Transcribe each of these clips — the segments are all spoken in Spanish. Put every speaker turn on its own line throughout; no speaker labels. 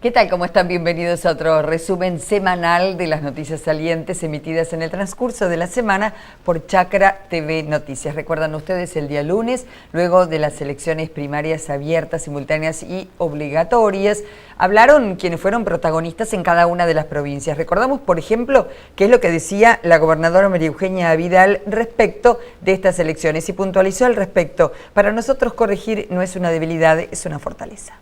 ¿Qué tal? ¿Cómo están? Bienvenidos a otro resumen semanal de las noticias salientes emitidas en el transcurso de la semana por Chacra TV Noticias. Recuerdan ustedes el día lunes, luego de las elecciones primarias abiertas, simultáneas y obligatorias, hablaron quienes fueron protagonistas en cada una de las provincias. Recordamos, por ejemplo, qué es lo que decía la gobernadora María Eugenia Vidal respecto de estas elecciones y puntualizó al respecto: para nosotros corregir no es una debilidad, es una fortaleza.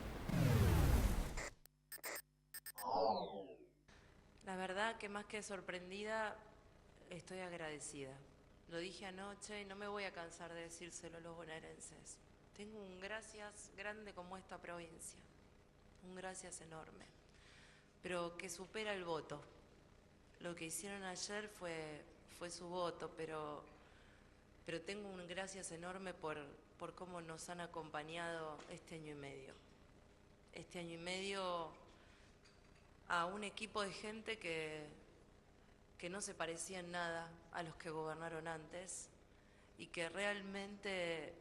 La verdad que más que sorprendida, estoy agradecida. Lo dije anoche y no me voy a cansar de decírselo a los bonaerenses. Tengo un gracias grande como esta provincia, un gracias enorme, pero que supera el voto. Lo que hicieron ayer fue su voto, pero tengo un gracias enorme por cómo nos han acompañado este año y medio. Este año y medio a un equipo de gente que no se parecía en nada a los que gobernaron antes y que realmente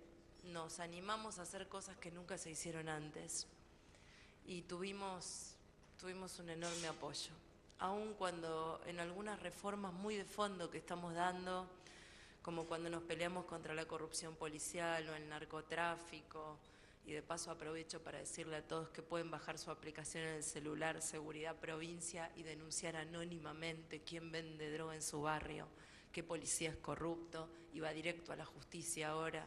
nos animamos a hacer cosas que nunca se hicieron antes. Y tuvimos un enorme apoyo, aun cuando en algunas reformas muy de fondo que estamos dando, como cuando nos peleamos contra la corrupción policial o el narcotráfico. Y de paso aprovecho para decirle a todos que pueden bajar su aplicación en el celular, Seguridad Provincia, y denunciar anónimamente quién vende droga en su barrio, qué policía es corrupto, y va directo a la justicia ahora.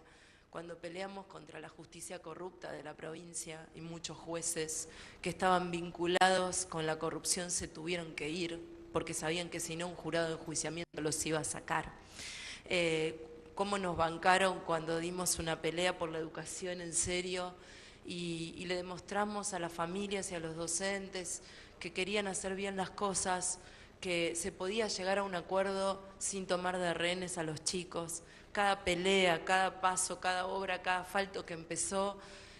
Cuando peleamos contra la justicia corrupta de la provincia y muchos jueces que estaban vinculados con la corrupción se tuvieron que ir porque sabían que si no un jurado de enjuiciamiento los iba a sacar. Cómo nos bancaron cuando dimos una pelea por la educación en serio y le demostramos a las familias y a los docentes que querían hacer bien las cosas, que se podía llegar a un acuerdo sin tomar de rehenes a los chicos. Cada pelea, cada paso, cada obra, cada asfalto que empezó,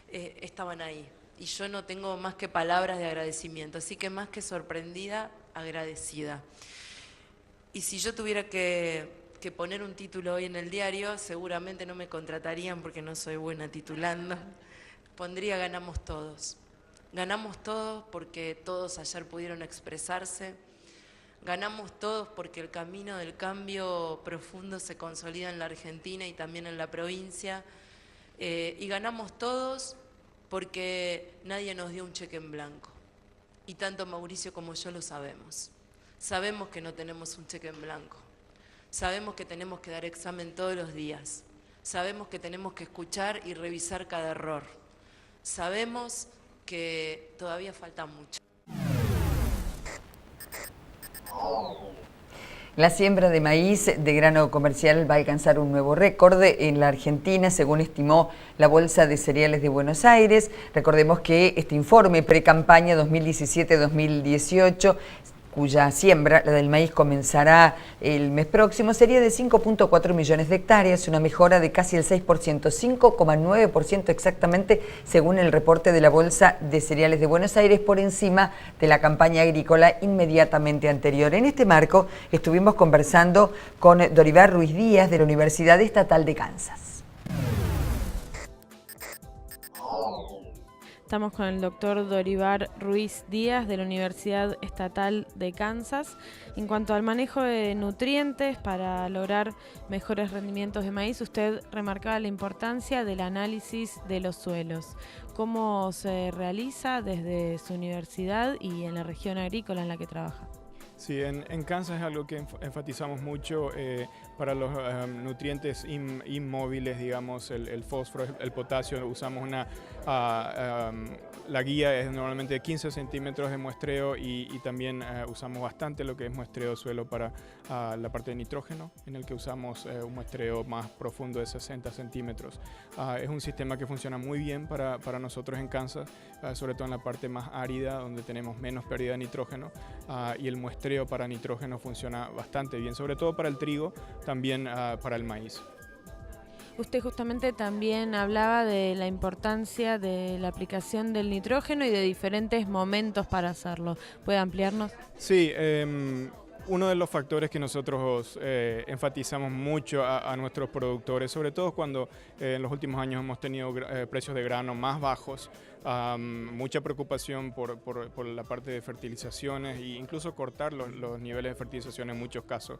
estaban ahí. Y yo no tengo más que palabras de agradecimiento, así que más que sorprendida, agradecida. Y si yo tuviera que poner un título hoy en el diario, seguramente no me contratarían porque no soy buena titulando. Pondría ganamos todos. Ganamos todos porque todos ayer pudieron expresarse. Ganamos todos porque el camino del cambio profundo se consolida en la Argentina y también en la provincia. Y ganamos todos porque nadie nos dio un cheque en blanco. Y tanto Mauricio como yo lo sabemos. Sabemos que no tenemos un cheque en blanco. Sabemos que tenemos que dar examen todos los días. Sabemos que tenemos que escuchar y revisar cada error. Sabemos que todavía falta mucho.
La siembra de maíz de grano comercial va a alcanzar un nuevo récord en la Argentina, según estimó la Bolsa de Cereales de Buenos Aires. Recordemos que este informe pre-campaña 2017-2018, cuya siembra, la del maíz, comenzará el mes próximo, sería de 5.4 millones de hectáreas, una mejora de casi el 6%, 5,9% exactamente, según el reporte de la Bolsa de Cereales de Buenos Aires, por encima de la campaña agrícola inmediatamente anterior. En este marco estuvimos conversando con Dorivar Ruiz Díaz de la Universidad Estatal de Kansas.
Estamos con el doctor Dorivar Ruiz Díaz de la Universidad Estatal de Kansas. En cuanto al manejo de nutrientes para lograr mejores rendimientos de maíz, usted remarcaba la importancia del análisis de los suelos. ¿Cómo se realiza desde su universidad y en la región agrícola en la que trabaja?
Sí, en Kansas es algo que enfatizamos mucho para los nutrientes inmóviles, digamos, el fósforo, el potasio. Usamos la guía es normalmente de 15 centímetros de muestreo y también usamos bastante lo que es muestreo de suelo para la parte de nitrógeno, en el que usamos un muestreo más profundo de 60 centímetros. Es un sistema que funciona muy bien para nosotros en Kansas, sobre todo en la parte más árida, donde tenemos menos pérdida de nitrógeno, y el muestreo para nitrógeno funciona bastante bien, sobre todo para el trigo, también para el maíz.
Usted justamente también hablaba de la importancia de la aplicación del nitrógeno y de diferentes momentos para hacerlo. ¿Puede ampliarnos?
Sí, uno de los factores que nosotros enfatizamos mucho a nuestros productores, sobre todo cuando en los últimos años hemos tenido precios de grano más bajos, mucha preocupación por la parte de fertilizaciones e incluso cortar los niveles de fertilización en muchos casos.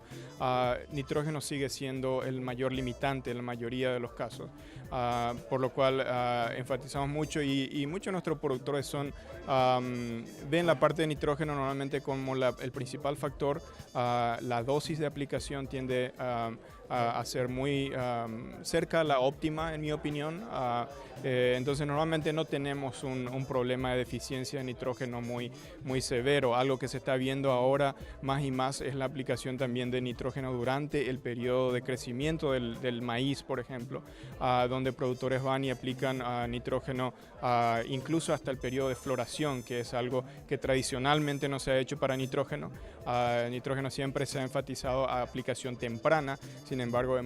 Nitrógeno sigue siendo el mayor limitante en la mayoría de los casos, por lo cual enfatizamos mucho y muchos de nuestros productores ven la parte de nitrógeno normalmente como el principal factor. La dosis de aplicación tiende a ser muy cerca a la óptima, en mi opinión. Entonces normalmente no tenemos un problema de deficiencia de nitrógeno muy severo. Algo que se está viendo ahora más y más es la aplicación también de nitrógeno durante el periodo de crecimiento del maíz, por ejemplo, donde productores van y aplican nitrógeno incluso hasta el periodo de floración, que es algo que tradicionalmente no se ha hecho para nitrógeno. Nitrógeno siempre se ha enfatizado a aplicación temprana, sin embargo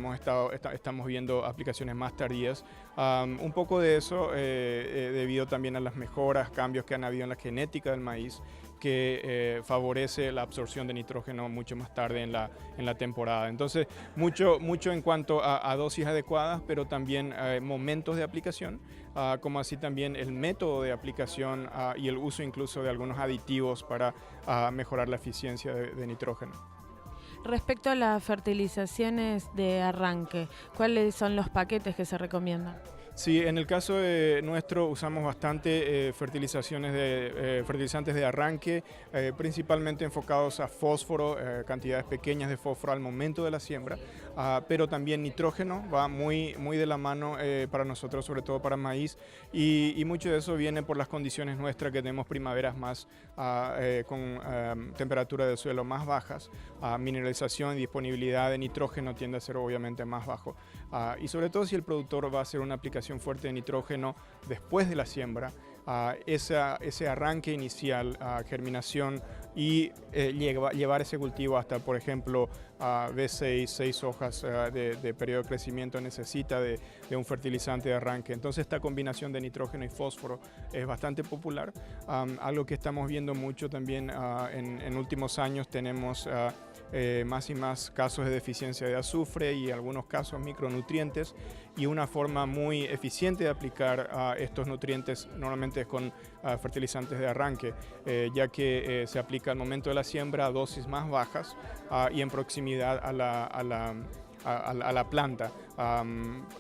estamos viendo aplicaciones más tardías. Un poco de eso debido también a las mejoras, cambios que han habido en la genética del maíz, que favorece la absorción de nitrógeno mucho más tarde en la temporada. Entonces, mucho en cuanto a dosis adecuadas, pero también momentos de aplicación, como así también el método de aplicación y el uso incluso de algunos aditivos para mejorar la eficiencia de nitrógeno.
Respecto a las fertilizaciones de arranque, ¿cuáles son los paquetes que se recomiendan?
Sí, en el caso nuestro usamos bastante fertilizantes de arranque, principalmente enfocados a fósforo, cantidades pequeñas de fósforo al momento de la siembra, pero también nitrógeno va muy de la mano para nosotros, sobre todo para maíz, y mucho de eso viene por las condiciones nuestras, que tenemos primaveras más con temperatura del suelo más bajas, mineralización y disponibilidad de nitrógeno tiende a ser obviamente más bajo, y sobre todo si el productor va a hacer una aplicación fuerte de nitrógeno después de la siembra, ese arranque inicial, germinación y llevar ese cultivo hasta, por ejemplo, B6, 6 hojas de periodo de crecimiento necesita de un fertilizante de arranque. Entonces esta combinación de nitrógeno y fósforo es bastante popular. Algo que estamos viendo mucho también en últimos años, tenemos más y más casos de deficiencia de azufre y algunos casos micronutrientes, y una forma muy eficiente de aplicar estos nutrientes normalmente es con fertilizantes de arranque, ya que se aplica al momento de la siembra a dosis más bajas y en proximidad a la planta.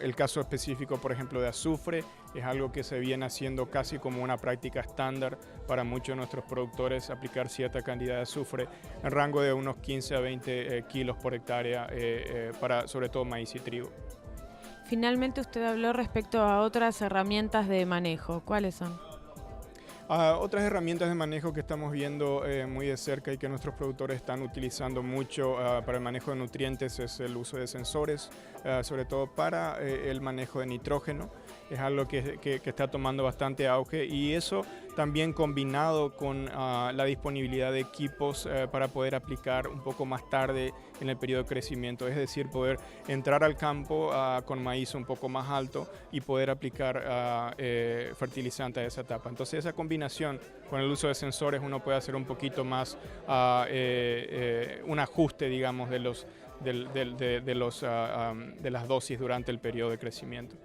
El caso específico, por ejemplo, de azufre es algo que se viene haciendo casi como una práctica estándar para muchos de nuestros productores, aplicar cierta cantidad de azufre en rango de unos 15 a 20 kilos por hectárea para sobre todo maíz y trigo.
Finalmente usted habló respecto a otras herramientas de manejo. ¿Cuáles son?
Otras herramientas de manejo que estamos viendo muy de cerca y que nuestros productores están utilizando mucho para el manejo de nutrientes es el uso de sensores, sobre todo para el manejo de nitrógeno. Es algo que está tomando bastante auge, y eso también combinado con la disponibilidad de equipos para poder aplicar un poco más tarde en el periodo de crecimiento, es decir, poder entrar al campo con maíz un poco más alto y poder aplicar fertilizante a esa etapa. Entonces esa combinación con el uso de sensores, uno puede hacer un poquito más un ajuste, digamos, de las dosis durante el periodo de crecimiento.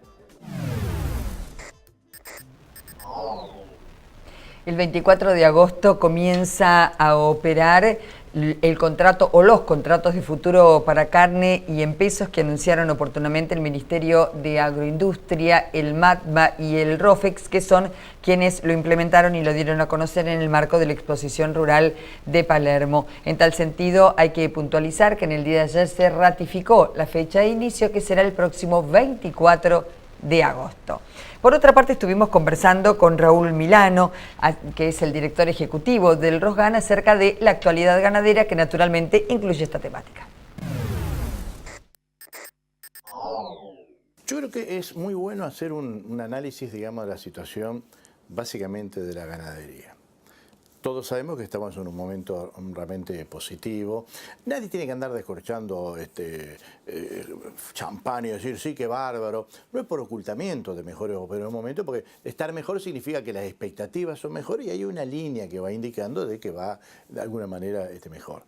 El 24 de agosto comienza a operar el contrato o los contratos de futuro para carne y en pesos que anunciaron oportunamente el Ministerio de Agroindustria, el MATBA y el ROFEX, que son quienes lo implementaron y lo dieron a conocer en el marco de la Exposición Rural de Palermo. En tal sentido, hay que puntualizar que en el día de ayer se ratificó la fecha de inicio, que será el próximo 24 de agosto. Por otra parte, estuvimos conversando con Raúl Milano, que es el director ejecutivo del Rosgan, acerca de la actualidad ganadera, que naturalmente incluye esta temática.
Yo creo que es muy bueno hacer un análisis, digamos, de la situación básicamente de la ganadería. Todos sabemos que estamos en un momento realmente positivo. Nadie tiene que andar descorchando champán y decir, sí, qué bárbaro. No es por ocultamiento de mejores o peores momentos, porque estar mejor significa que las expectativas son mejores y hay una línea que va indicando de que va de alguna manera mejor.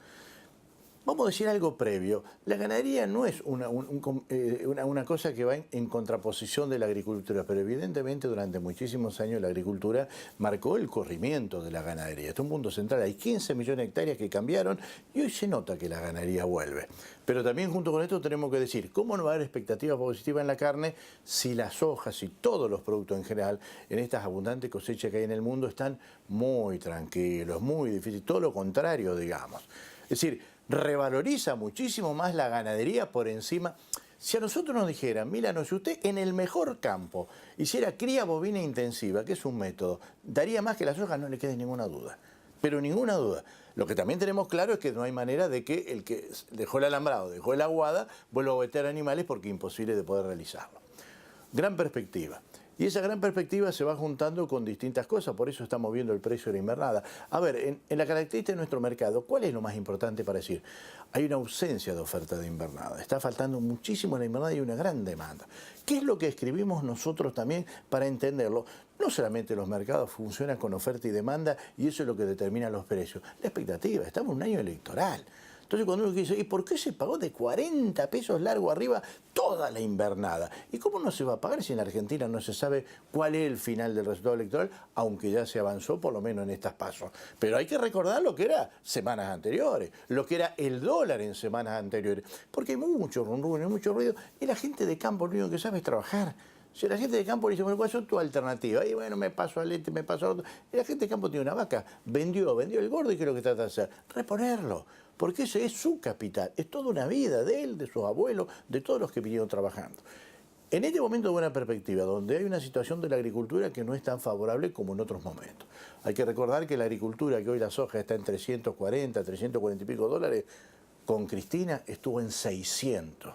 Vamos a decir algo previo. La ganadería no es una cosa que va en contraposición de la agricultura, pero evidentemente durante muchísimos años la agricultura marcó el corrimiento de la ganadería. Esto es un punto central. Hay 15 millones de hectáreas que cambiaron y hoy se nota que la ganadería vuelve. Pero también junto con esto tenemos que decir, ¿cómo no va a haber expectativa positiva en la carne si las sojas y todos los productos en general en estas abundantes cosechas que hay en el mundo están muy tranquilos, muy difíciles, todo lo contrario, digamos? Es decir, revaloriza muchísimo más la ganadería por encima. Si a nosotros nos dijeran, Milano, si usted en el mejor campo hiciera cría bovina intensiva, que es un método, daría más que la soja, no le quede ninguna duda. Pero ninguna duda. Lo que también tenemos claro es que no hay manera de que el que dejó el alambrado, dejó la aguada, vuelva a vetar animales porque es imposible de poder realizarlo. Gran perspectiva. Y esa gran perspectiva se va juntando con distintas cosas, por eso estamos viendo el precio de la invernada. A ver, en la característica de nuestro mercado, ¿cuál es lo más importante para decir? Hay una ausencia de oferta de invernada, está faltando muchísimo la invernada y una gran demanda. ¿Qué es lo que escribimos nosotros también para entenderlo? No solamente los mercados funcionan con oferta y demanda y eso es lo que determina los precios. La expectativa, estamos en un año electoral. Entonces cuando uno dice, ¿y por qué se pagó de 40 pesos largo arriba toda la invernada? ¿Y cómo no se va a pagar si en Argentina no se sabe cuál es el final del resultado electoral, aunque ya se avanzó por lo menos en estas pasos? Pero hay que recordar lo que era semanas anteriores, lo que era el dólar en semanas anteriores, porque hay mucho rumrum, hay mucho ruido, y la gente de campo lo único que sabe es trabajar. Si la gente de campo le dice, bueno, ¿cuál es tu alternativa? Y bueno, me paso al este, me paso al otro. Y la gente de campo tiene una vaca, vendió el gordo y ¿qué es lo que trata de hacer? Reponerlo. Porque ese es su capital, es toda una vida de él, de sus abuelos, de todos los que vinieron trabajando. En este momento de buena perspectiva, donde hay una situación de la agricultura que no es tan favorable como en otros momentos. Hay que recordar que la agricultura, que hoy la soja está en 340, 340 y pico dólares, con Cristina estuvo en 600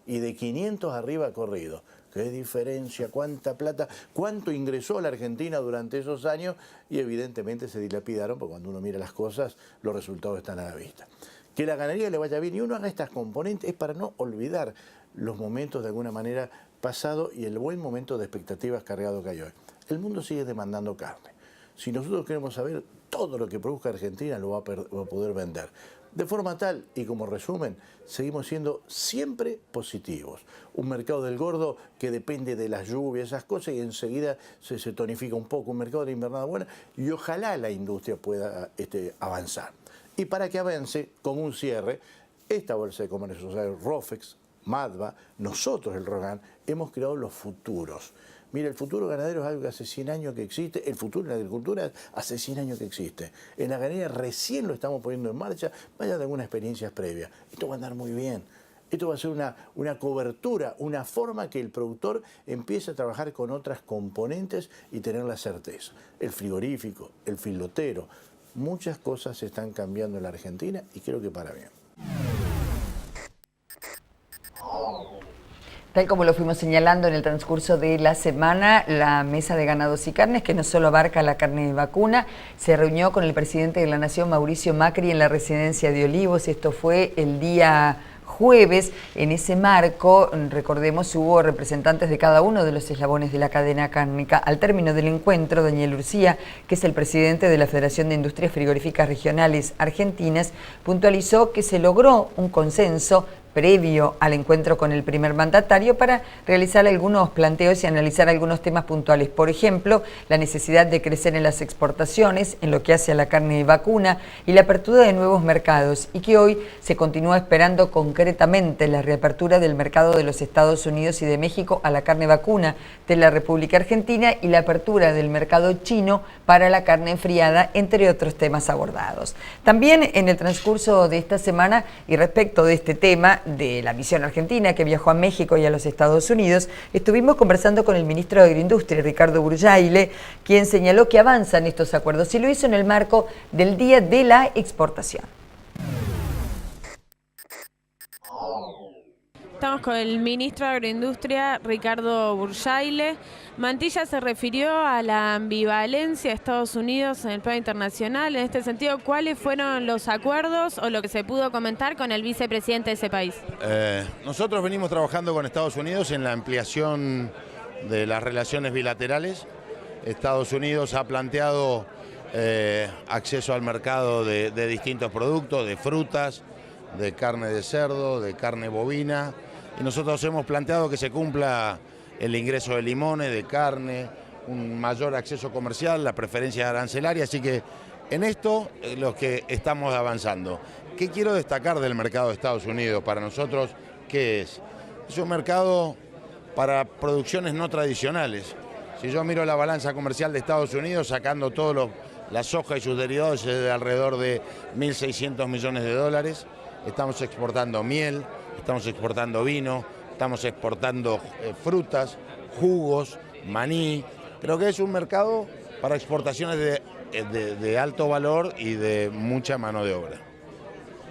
y de 500 arriba ha corrido. ¿Qué diferencia? ¿Cuánta plata? ¿Cuánto ingresó la Argentina durante esos años? Y evidentemente se dilapidaron, porque cuando uno mira las cosas, los resultados están a la vista. Que la ganadería le vaya bien y uno haga estas componentes es para no olvidar los momentos de alguna manera pasados y el buen momento de expectativas cargado que hay hoy. El mundo sigue demandando carne. Si nosotros queremos saber todo lo que produzca Argentina, lo va a poder vender. De forma tal, y como resumen, seguimos siendo siempre positivos. Un mercado del gordo que depende de las lluvias, esas cosas, y enseguida se tonifica un poco. Un mercado de invernada buena y ojalá la industria pueda avanzar. Y para que avance, con un cierre, esta Bolsa de Comercio Social, ROFEX, MADVA, nosotros, el ROGAN, hemos creado los futuros. Mira, el futuro ganadero es algo que hace 100 años que existe, el futuro en la agricultura hace 100 años que existe. En la ganadería recién lo estamos poniendo en marcha, vaya de algunas experiencias previas. Esto va a andar muy bien. Esto va a ser una cobertura, una forma que el productor empiece a trabajar con otras componentes y tener la certeza. El frigorífico, el filotero, muchas cosas se están cambiando en la Argentina y creo que para bien.
Tal como lo fuimos señalando en el transcurso de la semana, la Mesa de Ganados y Carnes, que no solo abarca la carne de vacuna, se reunió con el presidente de la Nación, Mauricio Macri, en la residencia de Olivos. Esto fue el día jueves. En ese marco, recordemos, hubo representantes de cada uno de los eslabones de la cadena cárnica. Al término del encuentro, Daniel Urcía, que es el presidente de la Federación de Industrias Frigoríficas Regionales Argentinas, puntualizó que se logró un consenso previo al encuentro con el primer mandatario para realizar algunos planteos y analizar algunos temas puntuales. Por ejemplo, la necesidad de crecer en las exportaciones, en lo que hace a la carne de vacuna y la apertura de nuevos mercados, y que hoy se continúa esperando concretamente la reapertura del mercado de los Estados Unidos y de México a la carne vacuna de la República Argentina y la apertura del mercado chino para la carne enfriada, entre otros temas abordados. También en el transcurso de esta semana y respecto de este tema, de la misión argentina que viajó a México y a los Estados Unidos, estuvimos conversando con el ministro de Agroindustria, Ricardo Burjaile, quien señaló que avanzan estos acuerdos y lo hizo en el marco del Día de la Exportación.
Estamos con el ministro de Agroindustria, Ricardo Burjaile. Mantilla se refirió a la ambivalencia de Estados Unidos en el plano internacional. En este sentido, ¿cuáles fueron los acuerdos o lo que se pudo comentar con el vicepresidente de ese país?
Nosotros venimos trabajando con Estados Unidos en la ampliación de las relaciones bilaterales. Estados Unidos ha planteado acceso al mercado de distintos productos, de frutas, de carne de cerdo, de carne bovina, y nosotros hemos planteado que se cumpla el ingreso de limones, de carne, un mayor acceso comercial, la preferencia arancelaria, así que en esto es lo que estamos avanzando. ¿Qué quiero destacar del mercado de Estados Unidos para nosotros? ¿Qué es? Es un mercado para producciones no tradicionales. Si yo miro la balanza comercial de Estados Unidos, sacando todo la soja y sus derivados, es de alrededor de 1.600 millones de dólares. Estamos exportando miel, estamos exportando vino, estamos exportando frutas, jugos, maní. Creo que es un mercado para exportaciones de alto valor y de mucha mano de obra.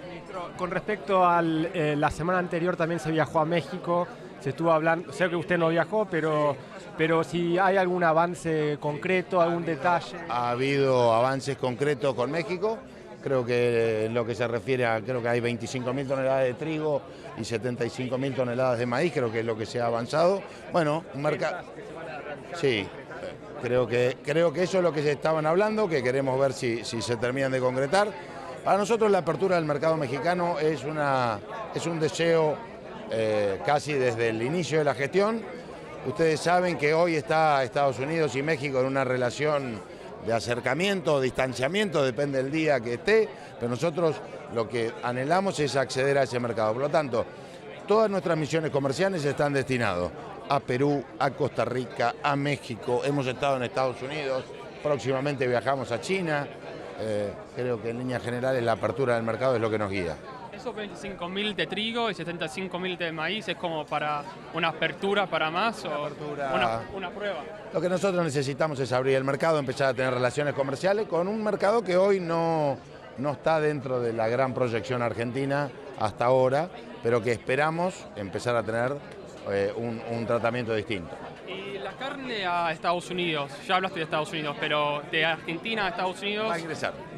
Ministro, con respecto a la semana anterior también se viajó a México, se estuvo hablando, sé que usted no viajó, pero si hay algún avance concreto, algún detalle.
Ha habido avances concretos con México, creo que en lo que se refiere a, creo que hay 25.000 toneladas de trigo y 75.000 toneladas de maíz, creo que es lo que se ha avanzado. Bueno, un mercado... Sí, creo que eso es lo que se estaban hablando, que queremos ver si se terminan de concretar. Para nosotros la apertura del mercado mexicano es un deseo casi desde el inicio de la gestión. Ustedes saben que hoy está Estados Unidos y México en una relación de acercamiento o distanciamiento, depende del día que esté, pero nosotros lo que anhelamos es acceder a ese mercado. Por lo tanto, todas nuestras misiones comerciales están destinadas a Perú, a Costa Rica, a México, hemos estado en Estados Unidos, próximamente viajamos a China. Creo que en líneas generales la apertura del mercado es lo que nos guía.
Esos 25.000 de trigo y 75.000 de maíz es como para una apertura para más o una prueba.
Lo que nosotros necesitamos es abrir el mercado, empezar a tener relaciones comerciales con un mercado que hoy no está dentro de la gran proyección argentina hasta ahora, pero que esperamos empezar a tener un tratamiento distinto.
Y la carne a Estados Unidos, ya hablaste de Estados Unidos, pero de Argentina a Estados Unidos...
Va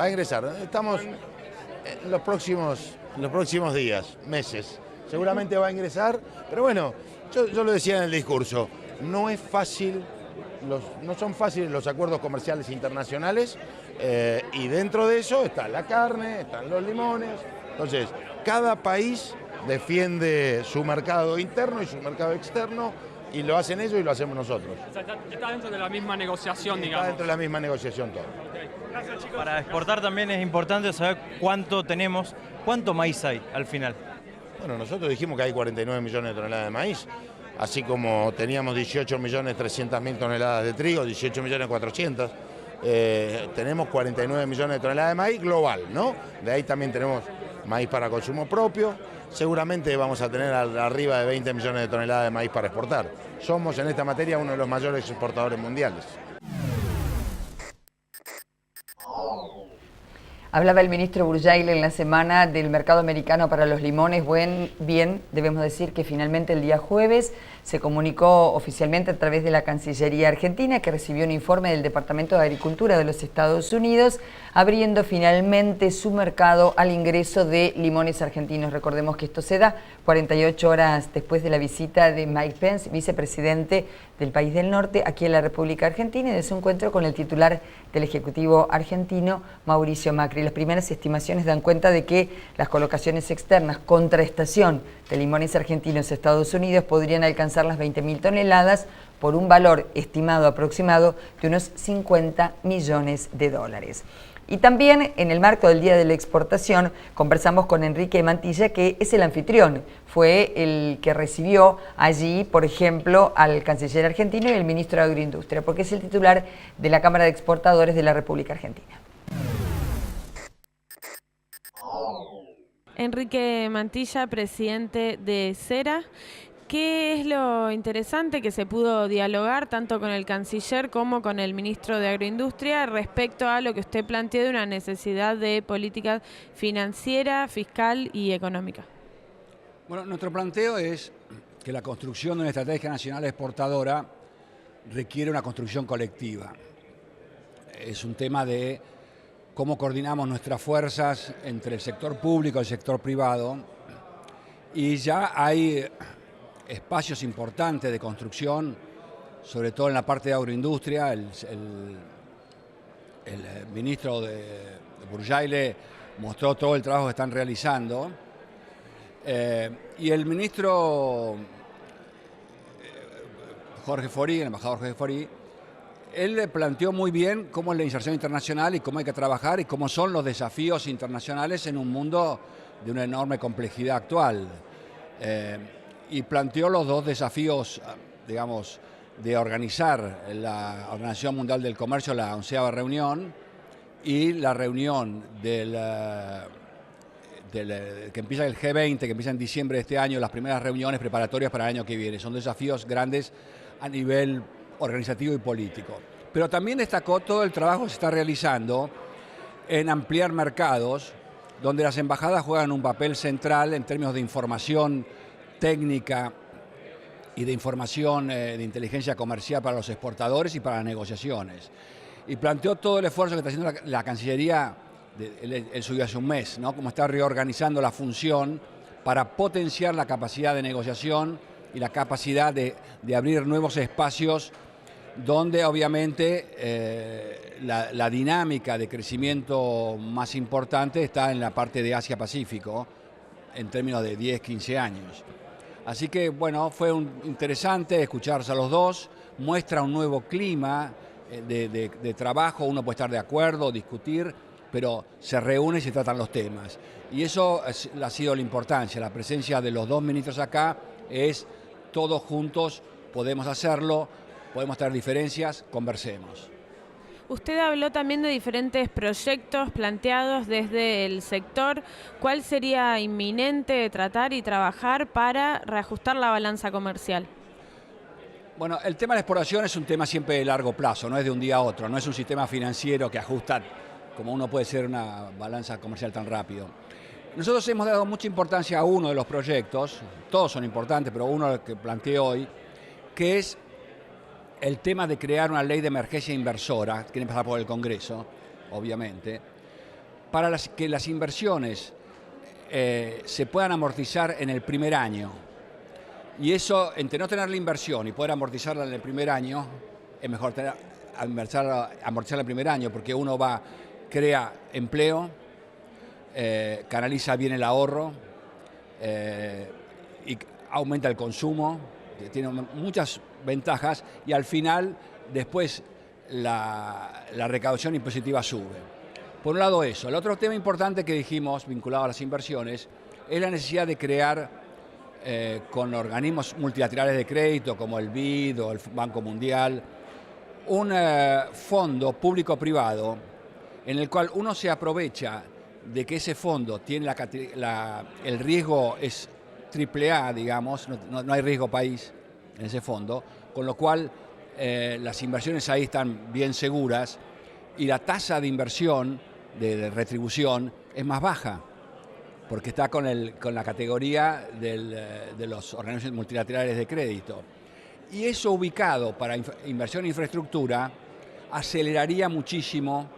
a ingresar. Estamos en los próximos días, meses. Seguramente va a ingresar, pero bueno, yo lo decía en el discurso, no son fáciles los acuerdos comerciales internacionales y dentro de eso está la carne, están los limones. Entonces, cada país defiende su mercado interno y su mercado externo y lo hacen ellos y lo hacemos nosotros.
O sea, está dentro de la misma negociación, digamos.
Está dentro de la misma negociación todo.
Okay. Gracias, chicos.
Para exportar también es importante saber cuánto tenemos, cuánto maíz hay al final.
Bueno, nosotros dijimos que hay 49 millones de toneladas de maíz, así como teníamos 18.300.000 toneladas de trigo, 18.400.000. Tenemos 49 millones de toneladas de maíz global, ¿no? De ahí también tenemos maíz para consumo propio. Seguramente vamos a tener arriba de 20 millones de toneladas de maíz para exportar. Somos en esta materia uno de los mayores exportadores mundiales.
Hablaba el ministro Burjaile en la semana del mercado americano para los limones. Bien, debemos decir que finalmente el día jueves se comunicó oficialmente a través de la Cancillería Argentina que recibió un informe del Departamento de Agricultura de los Estados Unidos abriendo finalmente su mercado al ingreso de limones argentinos. Recordemos que esto se da 48 horas después de la visita de Mike Pence, vicepresidente del país del norte, aquí en la República Argentina, y de su encuentro con el titular del Ejecutivo argentino, Mauricio Macri. Las primeras estimaciones dan cuenta de que las colocaciones externas contra estación de limones argentinos a Estados Unidos podrían alcanzar las 20.000 toneladas por un valor estimado aproximado de unos 50 millones de dólares. Y también en el marco del Día de la Exportación conversamos con Enrique Mantilla, que es el anfitrión, fue el que recibió allí, por ejemplo, al canciller argentino y el ministro de Agroindustria, porque es el titular de la Cámara de Exportadores de la República Argentina.
Enrique Mantilla, presidente de CERA. ¿Qué es lo interesante que se pudo dialogar tanto con el canciller como con el ministro de Agroindustria respecto a lo que usted planteó de una necesidad de política financiera, fiscal y económica?
Bueno, nuestro planteo es que la construcción de una estrategia nacional exportadora requiere una construcción colectiva. Es un tema de cómo coordinamos nuestras fuerzas entre el sector público y el sector privado, y ya hay espacios importantes de construcción, sobre todo en la parte de agroindustria. El ministro de Burjaile mostró todo el trabajo que están realizando Y el ministro Jorge Forí, el embajador Jorge Forí, él planteó muy bien cómo es la inserción internacional y cómo hay que trabajar y cómo son los desafíos internacionales en un mundo de una enorme complejidad actual. Y planteó los dos desafíos, digamos, de organizar la Organización Mundial del Comercio, la 11ª reunión, y la reunión que empieza el G20, que empieza en diciembre de este año, las primeras reuniones preparatorias para el año que viene. Son desafíos grandes a nivel organizativo y político. Pero también destacó todo el trabajo que se está realizando en ampliar mercados, donde las embajadas juegan un papel central en términos de información técnica y de información de inteligencia comercial para los exportadores y para las negociaciones. Y planteó todo el esfuerzo que está haciendo la Cancillería, él subió hace un mes, ¿no? Cómo está reorganizando la función para potenciar la capacidad de negociación y la capacidad de abrir nuevos espacios donde obviamente la dinámica de crecimiento más importante está en la parte de Asia-Pacífico, en términos de 10, 15 años. Así que, bueno, fue interesante escucharse a los dos, muestra un nuevo clima de trabajo, uno puede estar de acuerdo, discutir, pero se reúne y se tratan los temas. Y eso ha sido la importancia, la presencia de los dos ministros acá es todos juntos, podemos hacerlo, podemos tener diferencias, conversemos.
Usted habló también de diferentes proyectos planteados desde el sector. ¿Cuál sería inminente tratar y trabajar para reajustar la balanza comercial?
Bueno, el tema de la exportación es un tema siempre de largo plazo, no es de un día a otro, no es un sistema financiero que ajusta como uno puede ser una balanza comercial tan rápido. Nosotros hemos dado mucha importancia a uno de los proyectos, todos son importantes, pero uno que planteé hoy, que es el tema de crear una ley de emergencia inversora, quieren pasar por el Congreso, obviamente, para que las inversiones se puedan amortizar en el primer año. Y eso, entre no tener la inversión y poder amortizarla en el primer año, es mejor amortizarla en el primer año, porque uno crea empleo, canaliza bien el ahorro y aumenta el consumo, tiene muchas ventajas y al final después la recaudación impositiva sube. Por un lado eso. El otro tema importante que dijimos, vinculado a las inversiones, es la necesidad de crear con organismos multilaterales de crédito como el BID o el Banco Mundial, un fondo público-privado en el cual uno se aprovecha de que ese fondo tiene el riesgo es AAA, digamos, no hay riesgo país en ese fondo, con lo cual las inversiones ahí están bien seguras y la tasa de inversión, de retribución, es más baja, porque está con la categoría de los organismos multilaterales de crédito. Y eso ubicado para inversión en infraestructura aceleraría muchísimo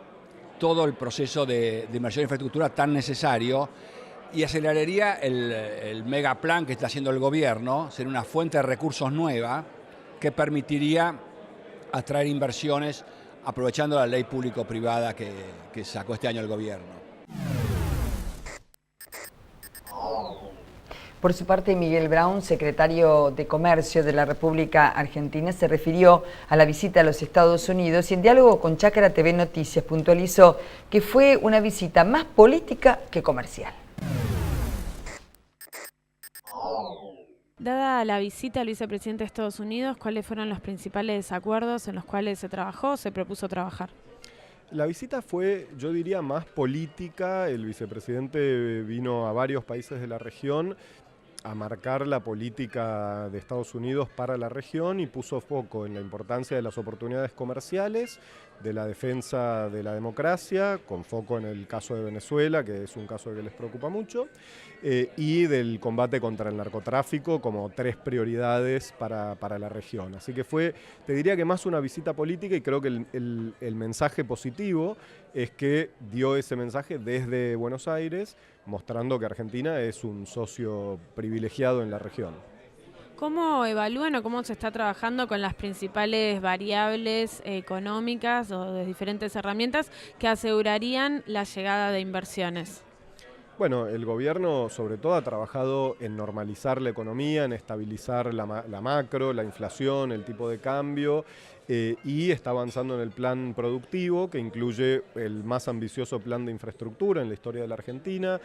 todo el proceso de inversión en infraestructura tan necesario y aceleraría el megaplan que está haciendo el gobierno, ser una fuente de recursos nueva que permitiría atraer inversiones aprovechando la ley público-privada que sacó este año el gobierno.
Por su parte, Miguel Braun, secretario de Comercio de la República Argentina, se refirió a la visita a los Estados Unidos y en diálogo con Chácara TV Noticias puntualizó que fue una visita más política que comercial.
Dada la visita al vicepresidente de Estados Unidos, ¿cuáles fueron los principales acuerdos en los cuales se trabajó o se propuso trabajar?
La visita fue, yo diría, más política. El vicepresidente vino a varios países de la región a marcar la política de Estados Unidos para la región y puso foco en la importancia de las oportunidades comerciales, de la defensa de la democracia, con foco en el caso de Venezuela, que es un caso que les preocupa mucho, y del combate contra el narcotráfico como 3 prioridades para la región. Así que fue, te diría que más una visita política y creo que el mensaje positivo es que dio ese mensaje desde Buenos Aires, mostrando que Argentina es un socio privilegiado en la región.
¿Cómo evalúan o cómo se está trabajando con las principales variables económicas o de diferentes herramientas que asegurarían la llegada de inversiones?
Bueno, el gobierno sobre todo ha trabajado en normalizar la economía, en estabilizar la macro, la inflación, el tipo de cambio y está avanzando en el plan productivo que incluye el más ambicioso plan de infraestructura en la historia de la Argentina,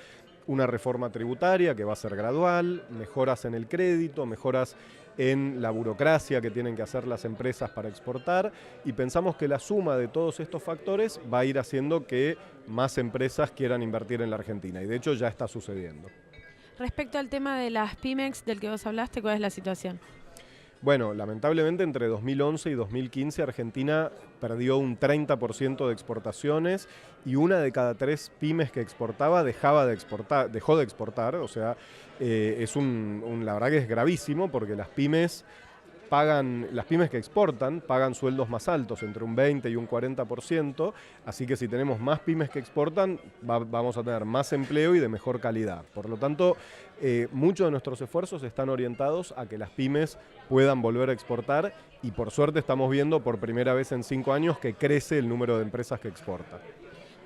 una reforma tributaria que va a ser gradual, mejoras en el crédito, mejoras en la burocracia que tienen que hacer las empresas para exportar y pensamos que la suma de todos estos factores va a ir haciendo que más empresas quieran invertir en la Argentina y de hecho ya está sucediendo.
Respecto al tema de las pymes del que vos hablaste, ¿cuál es la situación?
Bueno, lamentablemente entre 2011 y 2015 Argentina perdió un 30% de exportaciones y una de cada 3 pymes que exportaba dejó de exportar, o sea, la verdad que es gravísimo porque las pymes que exportan pagan sueldos más altos, entre un 20 y un 40%, así que si tenemos más pymes que exportan, vamos a tener más empleo y de mejor calidad. Por lo tanto, muchos de nuestros esfuerzos están orientados a que las pymes puedan volver a exportar y por suerte estamos viendo por primera vez en 5 años que crece el número de empresas que exportan.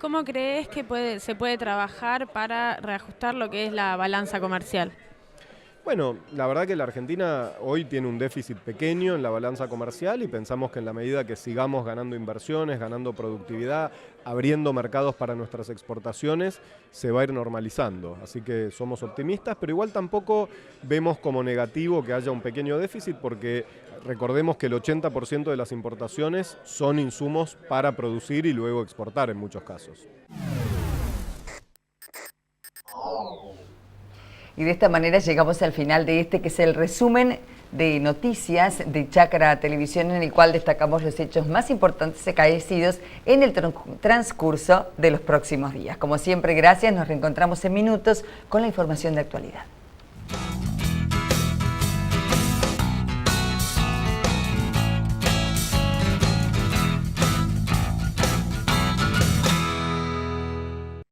¿Cómo crees que se puede trabajar para reajustar lo que es la balanza comercial?
Bueno, la verdad que la Argentina hoy tiene un déficit pequeño en la balanza comercial y pensamos que en la medida que sigamos ganando inversiones, ganando productividad, abriendo mercados para nuestras exportaciones, se va a ir normalizando. Así que somos optimistas, pero igual tampoco vemos como negativo que haya un pequeño déficit porque recordemos que el 80% de las importaciones son insumos para producir y luego exportar en muchos casos.
Y de esta manera llegamos al final de que es el resumen de noticias de Chácara Televisión, en el cual destacamos los hechos más importantes acaecidos en el transcurso de los próximos días. Como siempre, gracias, nos reencontramos en minutos con la información de actualidad.